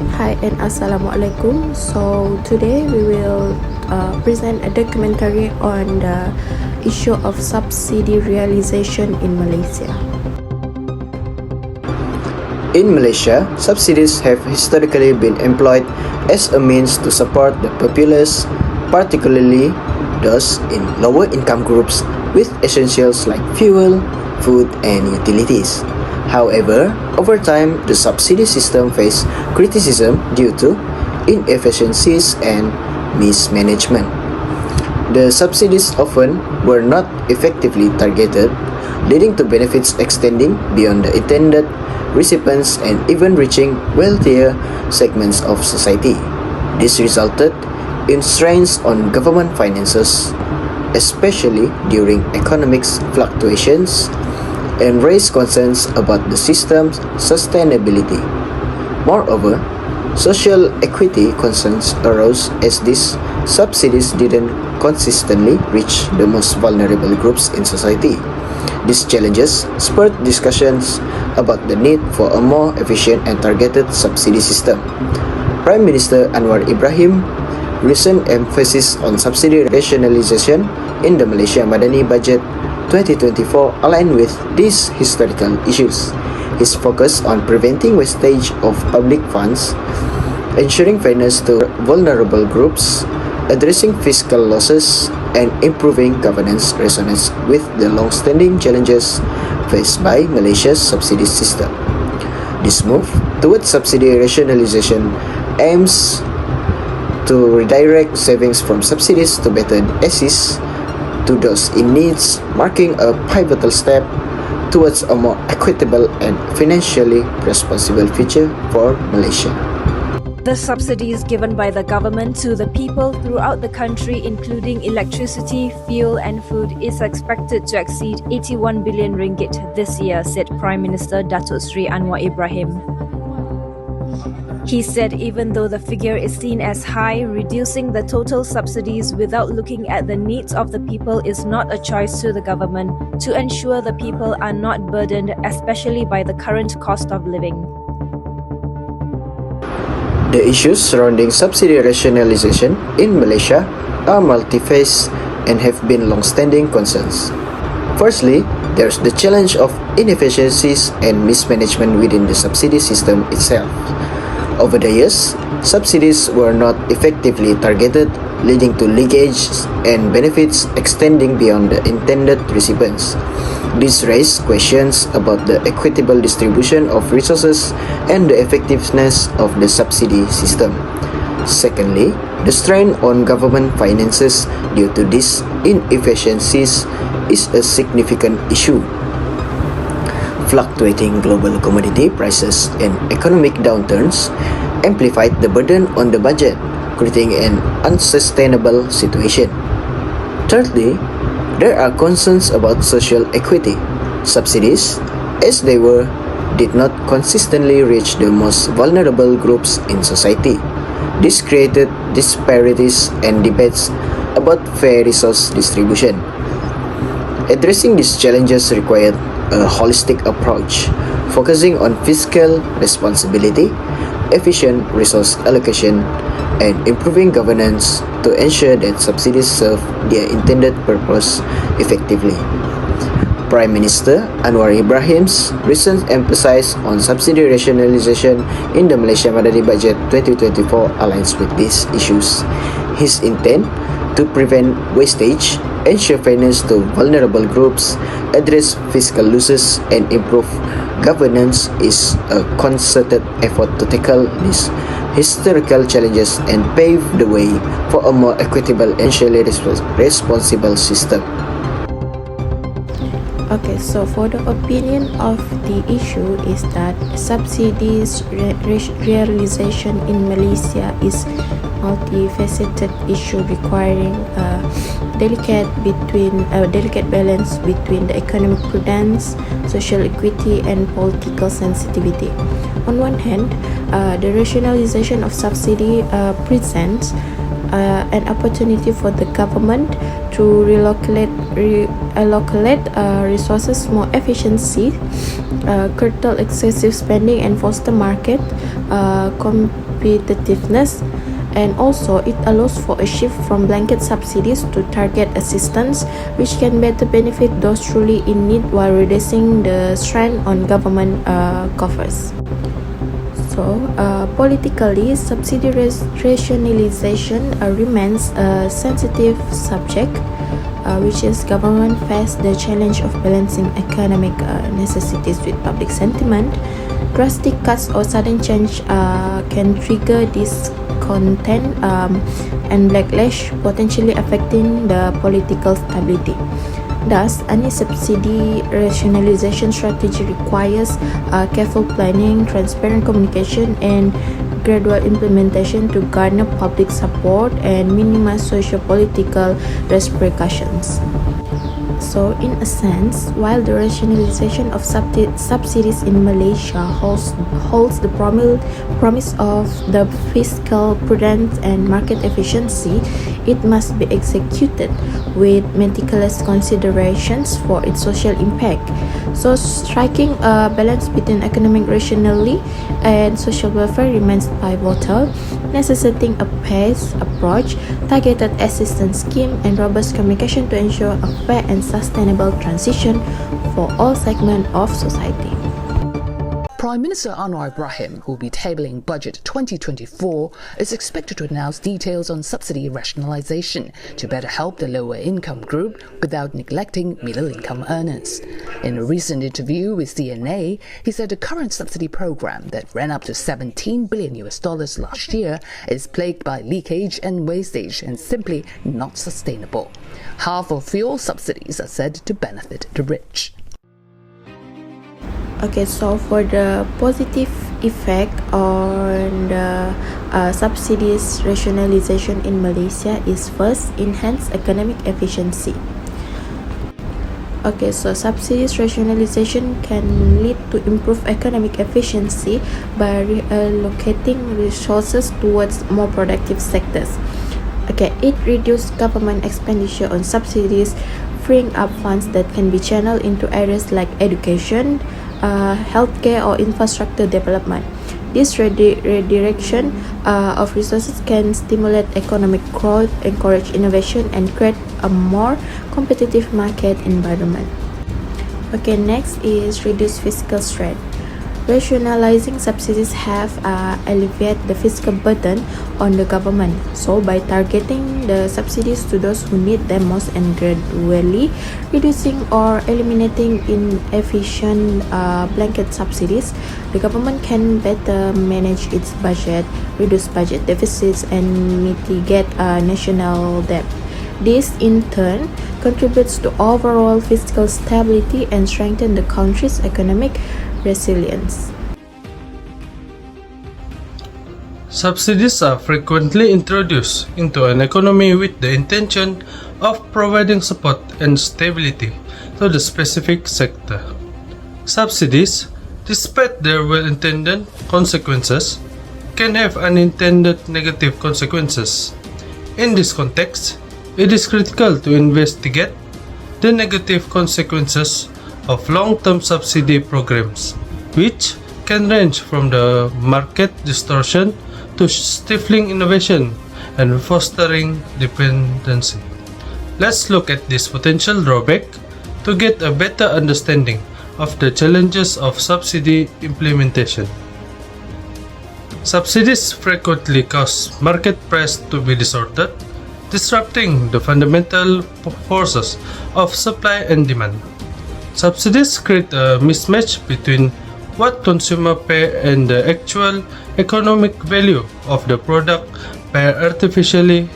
Hi and Assalamualaikum. So today we will present a documentary on the issue of subsidy realization in Malaysia. In Malaysia, subsidies have historically been employed as a means to support the populace, particularly those in lower income groups with essentials like fuel, food, and utilities. However, over time, the subsidy system faced criticism due to inefficiencies and mismanagement. The subsidies often were not effectively targeted, leading to benefits extending beyond the intended recipients and even reaching wealthier segments of society. This resulted in strains on government finances, especially during economic fluctuations, and raised concerns about the system's sustainability. Moreover, social equity concerns arose as these subsidies didn't consistently reach the most vulnerable groups in society. These challenges spurred discussions about the need for a more efficient and targeted subsidy system. Prime Minister Anwar Ibrahim recent emphasis on subsidy rationalisation in the Malaysia Madani Budget 2024 aligned with these historical issues. His focus on preventing wastage of public funds, ensuring fairness to vulnerable groups, addressing fiscal losses, and improving governance resonates with the long-standing challenges faced by Malaysia's subsidy system. This move towards subsidy rationalisation aims to redirect savings from subsidies to better assist to those in needs, marking a pivotal step towards a more equitable and financially responsible future for Malaysia. The subsidies given by the government to the people throughout the country, including electricity, fuel and food, is expected to exceed 81 billion ringgit this year, said Prime Minister Datuk Sri Anwar Ibrahim. He said even though the figure is seen as high, reducing the total subsidies without looking at the needs of the people is not a choice to the government to ensure the people are not burdened, especially by the current cost of living. The issues surrounding subsidy rationalisation in Malaysia are multi-faced and have been long-standing concerns. Firstly, there's the challenge of inefficiencies and mismanagement within the subsidy system itself. Over the years, subsidies were not effectively targeted, leading to leakage and benefits extending beyond the intended recipients. This raised questions about the equitable distribution of resources and the effectiveness of the subsidy system. Secondly, the strain on government finances due to these inefficiencies is a significant issue. Fluctuating global commodity prices and economic downturns amplified the burden on the budget, creating an unsustainable situation. Thirdly, there are concerns about social equity. Subsidies, as they were, did not consistently reach the most vulnerable groups in society. This created disparities and debates about fair resource distribution. Addressing these challenges required a holistic approach, focusing on fiscal responsibility, efficient resource allocation, and improving governance to ensure that subsidies serve their intended purpose effectively. Prime Minister Anwar Ibrahim's recent emphasis on subsidy rationalisation in the Malaysia Madani Budget 2024 aligns with these issues. His intent to prevent wastage, ensure fairness to vulnerable groups, address fiscal losses, and improve governance is a concerted effort to tackle these historical challenges and pave the way for a more equitable and socially responsible system. Okay, so for the opinion of the issue is that subsidies realization in Malaysia is multifaceted issue requiring a delicate balance between the economic prudence, social equity, and political sensitivity. On one hand, the rationalization of subsidy presents an opportunity for the government to reallocate resources more efficiently, curtail excessive spending and foster market competitiveness. And also it allows for a shift from blanket subsidies to target assistance, which can better benefit those truly in need while reducing the strain on government coffers. So, politically, subsidy rationalization remains a sensitive subject, which is government face the challenge of balancing economic necessities with public sentiment. Drastic cuts or sudden change can trigger discontent and backlash, potentially affecting the political stability. Thus, any subsidy rationalization strategy requires careful planning, transparent communication, and gradual implementation to garner public support and minimize socio-political repercussions. So, in a sense, while the rationalization of subsidies in Malaysia holds the promise of the fiscal prudence and market efficiency, it must be executed with meticulous considerations for its social impact. So, striking a balance between economic rationality and social welfare remains pivotal, necessitating a paced approach, targeted assistance scheme, and robust communication to ensure a fair and sustainable transition for all segments of society. Prime Minister Anwar Ibrahim, who will be tabling Budget 2024, is expected to announce details on subsidy rationalisation to better help the lower income group without neglecting middle income earners. In a recent interview with CNA, he said the current subsidy program that ran up to $17 billion last year is plagued by leakage and wastage and simply not sustainable. Half of fuel subsidies are said to benefit the rich. Okay, so for the positive effect on the subsidies rationalization in Malaysia is first, enhance economic efficiency. Okay, so subsidies rationalization can lead to improved economic efficiency by reallocating resources towards more productive sectors. Okay, it reduces government expenditure on subsidies, freeing up funds that can be channeled into areas like education, healthcare or infrastructure development. This redirection of resources can stimulate economic growth, encourage innovation, and create a more competitive market environment. Okay, next is reduce fiscal strain. Rationalizing subsidies have alleviated the fiscal burden on the government. So, by targeting the subsidies to those who need them most and gradually reducing or eliminating inefficient blanket subsidies, the government can better manage its budget, reduce budget deficits, and mitigate national debt. This, in turn, contributes to overall fiscal stability and strengthen the country's economic resilience. Subsidies are frequently introduced into an economy with the intention of providing support and stability to the specific sector. Subsidies, despite their well-intended consequences, can have unintended negative consequences. In this context, it is critical to investigate the negative consequences of long-term subsidy programs, which can range from the market distortion to stifling innovation and fostering dependency. Let's look at this potential drawback to get a better understanding of the challenges of subsidy implementation. Subsidies frequently cause market price to be distorted, disrupting the fundamental forces of supply and demand. Subsidies create a mismatch between what consumers pay and the actual economic value of the product by artificially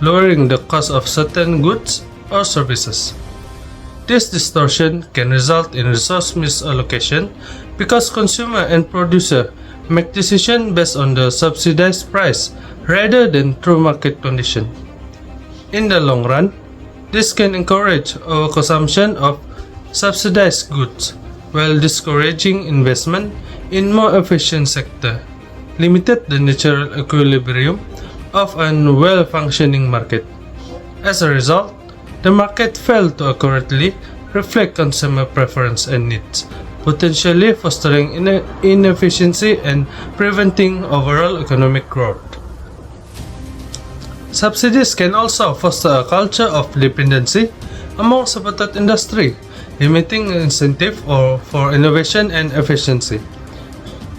lowering the cost of certain goods or services. This distortion can result in resource misallocation because consumer and producer make decisions based on the subsidized price rather than true market condition. In the long run, this can encourage overconsumption of subsidized goods while discouraging investment in more efficient sector, limited the natural equilibrium of a well-functioning market. As a result, the market failed to accurately reflect consumer preference and needs, potentially fostering inefficiency and preventing overall economic growth. Subsidies can also foster a culture of dependency among supported industry, limiting incentive for innovation and efficiency.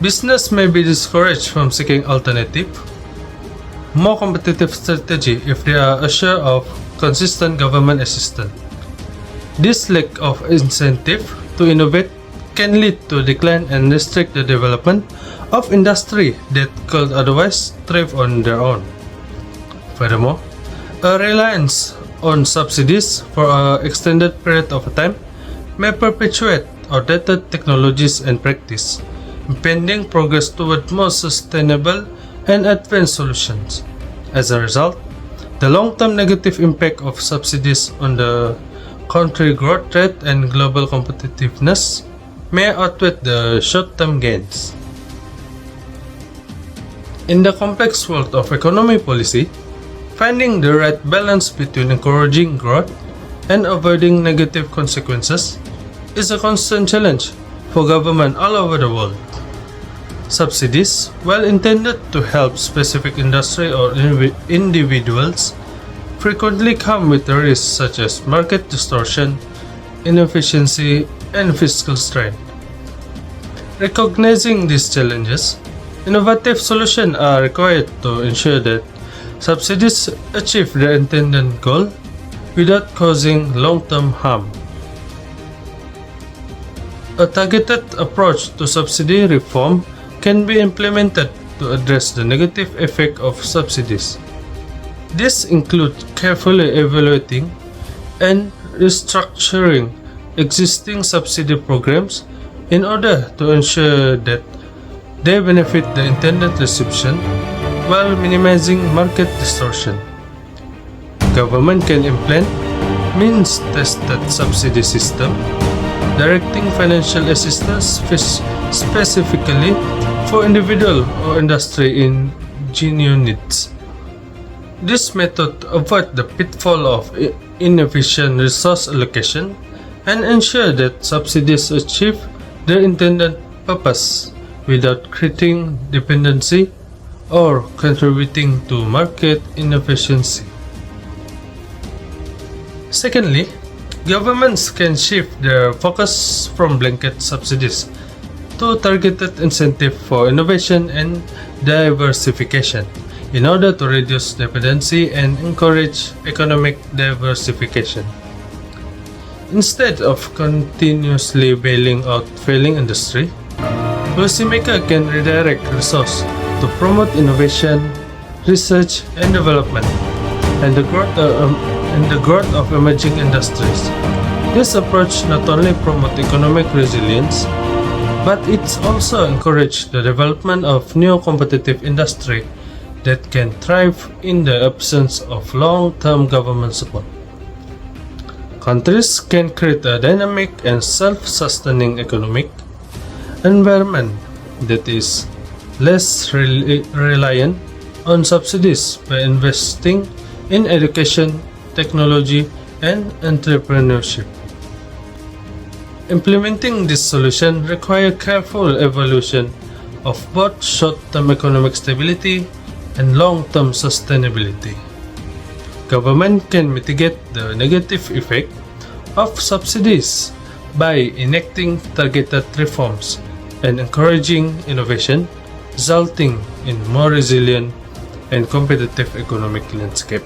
Business may be discouraged from seeking alternative, more competitive strategy if they are assured of consistent government assistance. This lack of incentive to innovate can lead to decline and restrict the development of industry that could otherwise thrive on their own. Furthermore, a reliance on subsidies for an extended period of time may perpetuate outdated technologies and practice, impeding progress toward more sustainable and advanced solutions. As a result, the long-term negative impact of subsidies on the country growth rate and global competitiveness may outweigh the short-term gains. In the complex world of economic policy, finding the right balance between encouraging growth and avoiding negative consequences is a constant challenge for governments all over the world. Subsidies, while intended to help specific industry or individuals, frequently come with risks such as market distortion, inefficiency, and fiscal strain. Recognizing these challenges, innovative solutions are required to ensure that subsidies achieve their intended goal without causing long-term harm. A targeted approach to subsidy reform can be implemented to address the negative effect of subsidies. This includes carefully evaluating and restructuring existing subsidy programs in order to ensure that they benefit the intended recipient while minimizing market distortion. Government can implement means-tested subsidy system, directing financial assistance specifically for individual or industry in genuine needs. This method avoids the pitfall of inefficient resource allocation and ensure that subsidies achieve their intended purpose without creating dependency or contributing to market inefficiency. Secondly, governments can shift their focus from blanket subsidies to targeted incentive for innovation and diversification in order to reduce dependency and encourage economic diversification. Instead of continuously bailing out failing industry, policymakers can redirect resources to promote innovation, research and development, and the growth of emerging industries. This approach not only promotes economic resilience, but it also encourages the development of new competitive industry that can thrive in the absence of long-term government support. Countries can create a dynamic and self-sustaining economic environment that is less reliant on subsidies by investing in education, technology, and entrepreneurship. Implementing this solution requires careful evaluation of both short-term economic stability and long-term sustainability. Government can mitigate the negative effect of subsidies by enacting targeted reforms and encouraging innovation, resulting in more resilient and competitive economic landscape.